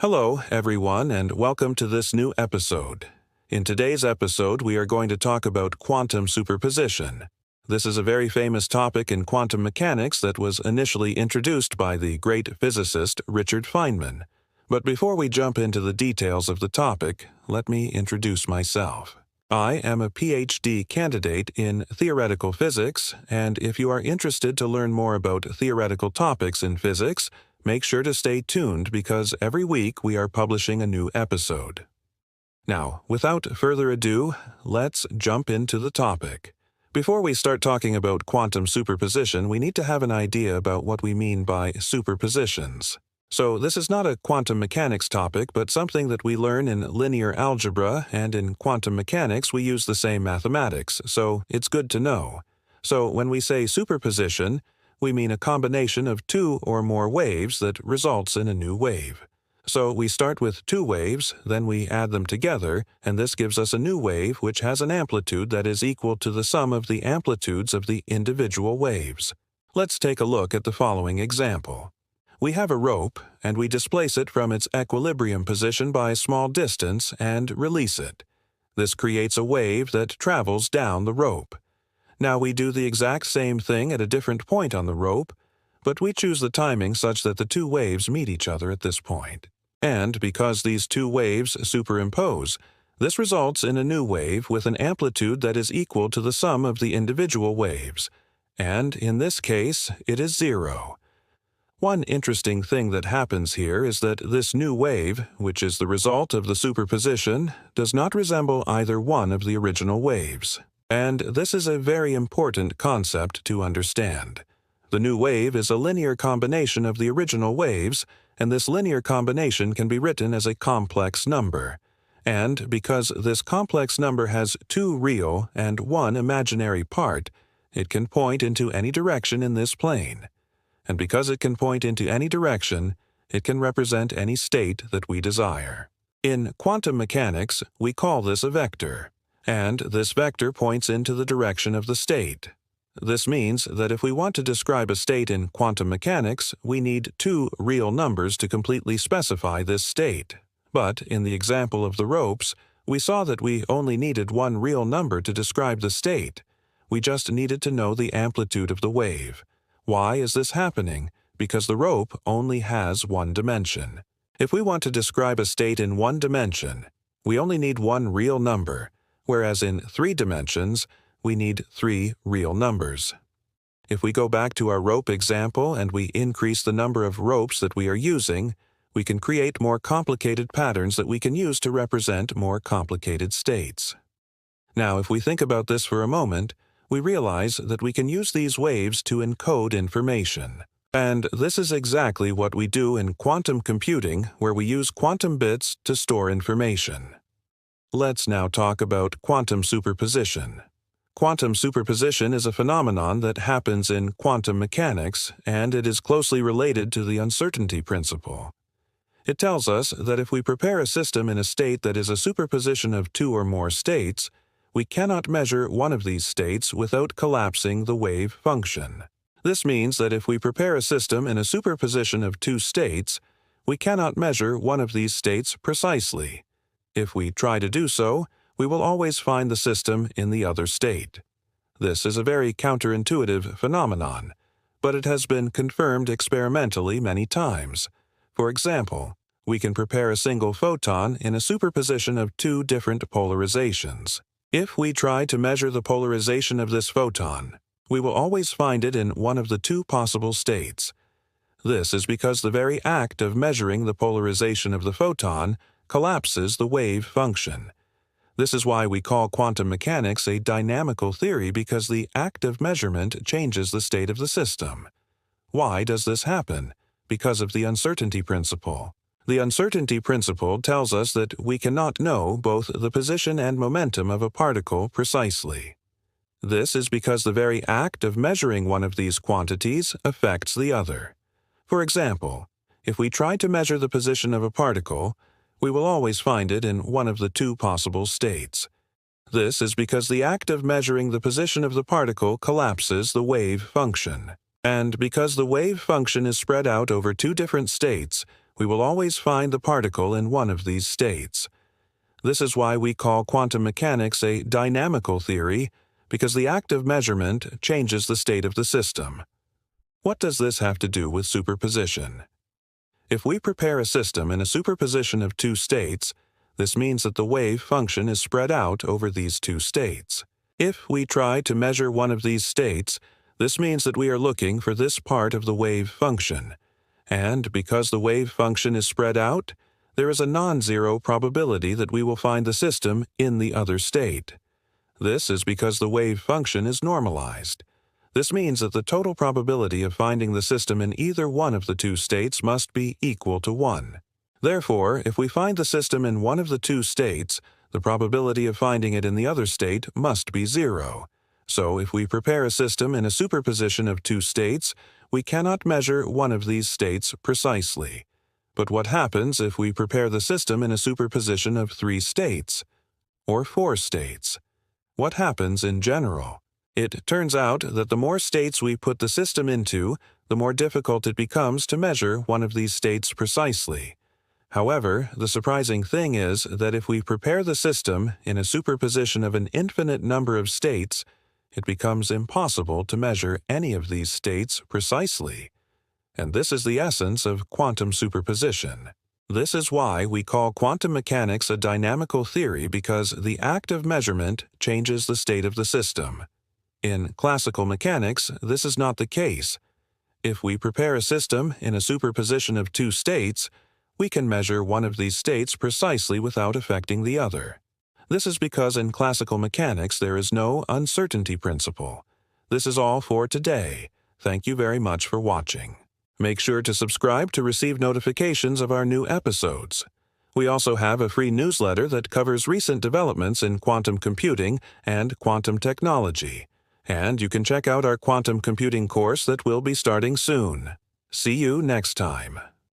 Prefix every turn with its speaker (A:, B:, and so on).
A: Hello, everyone, and welcome to this new episode. In today's episode, we are going to talk about quantum superposition. This is a very famous topic in quantum mechanics that was initially introduced by the great physicist Richard Feynman. But before we jump into the details of the topic, let me introduce myself. I am a PhD candidate in theoretical physics, and if you are interested to learn more about theoretical topics in physics, make sure to stay tuned because every week we are publishing a new episode. Now, without further ado, let's jump into the topic. Before we start talking about quantum superposition, we need to have an idea about what we mean by superpositions. So this is not a quantum mechanics topic, but something that we learn in linear algebra, and in quantum mechanics we use the same mathematics, so it's good to know. So when we say superposition, we mean a combination of two or more waves that results in a new wave. So we start with two waves, then we add them together, and this gives us a new wave which has an amplitude that is equal to the sum of the amplitudes of the individual waves. Let's take a look at the following example. We have a rope, and we displace it from its equilibrium position by a small distance and release it. This creates a wave that travels down the rope. Now we do the exact same thing at a different point on the rope, but we choose the timing such that the two waves meet each other at this point. And because these two waves superimpose, this results in a new wave with an amplitude that is equal to the sum of the individual waves. And in this case, it is 0. One interesting thing that happens here is that this new wave, which is the result of the superposition, does not resemble either one of the original waves. And this is a very important concept to understand. The new wave is a linear combination of the original waves, and this linear combination can be written as a complex number. And because this complex number has two real and one imaginary part, it can point into any direction in this plane. And because it can point into any direction, it can represent any state that we desire. In quantum mechanics, we call this a vector, and this vector points into the direction of the state. This means that if we want to describe a state in quantum mechanics, we need two real numbers to completely specify this state. But in the example of the ropes, we saw that we only needed one real number to describe the state. We just needed to know the amplitude of the wave. Why is this happening? Because the rope only has one dimension. If we want to describe a state in one dimension, we only need one real number, whereas in 3 dimensions, we need 3 real numbers. If we go back to our rope example and we increase the number of ropes that we are using, we can create more complicated patterns that we can use to represent more complicated states. Now, if we think about this for a moment, we realize that we can use these waves to encode information. And this is exactly what we do in quantum computing, where we use quantum bits to store information. Let's now talk about quantum superposition. Quantum superposition is a phenomenon that happens in quantum mechanics, and it is closely related to the uncertainty principle. It tells us that if we prepare a system in a state that is a superposition of two or more states, we cannot measure one of these states without collapsing the wave function. This means that if we prepare a system in a superposition of two states, we cannot measure one of these states precisely. If we try to do so, we will always find the system in the other state. This is a very counterintuitive phenomenon, but it has been confirmed experimentally many times. For example, we can prepare a single photon in a superposition of two different polarizations. If we try to measure the polarization of this photon, we will always find it in one of the two possible states. This is because the very act of measuring the polarization of the photon collapses the wave function. This is why we call quantum mechanics a dynamical theory, because the act of measurement changes the state of the system. Why does this happen? Because of the uncertainty principle. The uncertainty principle tells us that we cannot know both the position and momentum of a particle precisely. This is because the very act of measuring one of these quantities affects the other. For example, if we try to measure the position of a particle, we will always find it in one of the two possible states. This is because the act of measuring the position of the particle collapses the wave function. And because the wave function is spread out over two different states, we will always find the particle in one of these states. This is why we call quantum mechanics a dynamical theory, because the act of measurement changes the state of the system. What does this have to do with superposition? If we prepare a system in a superposition of two states, this means that the wave function is spread out over these two states. If we try to measure one of these states, this means that we are looking for this part of the wave function. And because the wave function is spread out, there is a non-zero probability that we will find the system in the other state. This is because the wave function is normalized. This means that the total probability of finding the system in either one of the two states must be equal to 1. Therefore, if we find the system in one of the two states, the probability of finding it in the other state must be 0. So if we prepare a system in a superposition of two states, we cannot measure one of these states precisely. But what happens if we prepare the system in a superposition of 3 states? Or 4 states? What happens in general? It turns out that the more states we put the system into, the more difficult it becomes to measure one of these states precisely. However, the surprising thing is that if we prepare the system in a superposition of an infinite number of states, it becomes impossible to measure any of these states precisely. And this is the essence of quantum superposition. This is why we call quantum mechanics a dynamical theory, because the act of measurement changes the state of the system. In classical mechanics, this is not the case. If we prepare a system in a superposition of two states, we can measure one of these states precisely without affecting the other. This is because in classical mechanics there is no uncertainty principle. This is all for today. Thank you very much for watching. Make sure to subscribe to receive notifications of our new episodes. We also have a free newsletter that covers recent developments in quantum computing and quantum technology. And you can check out our quantum computing course that will be starting soon. See you next time.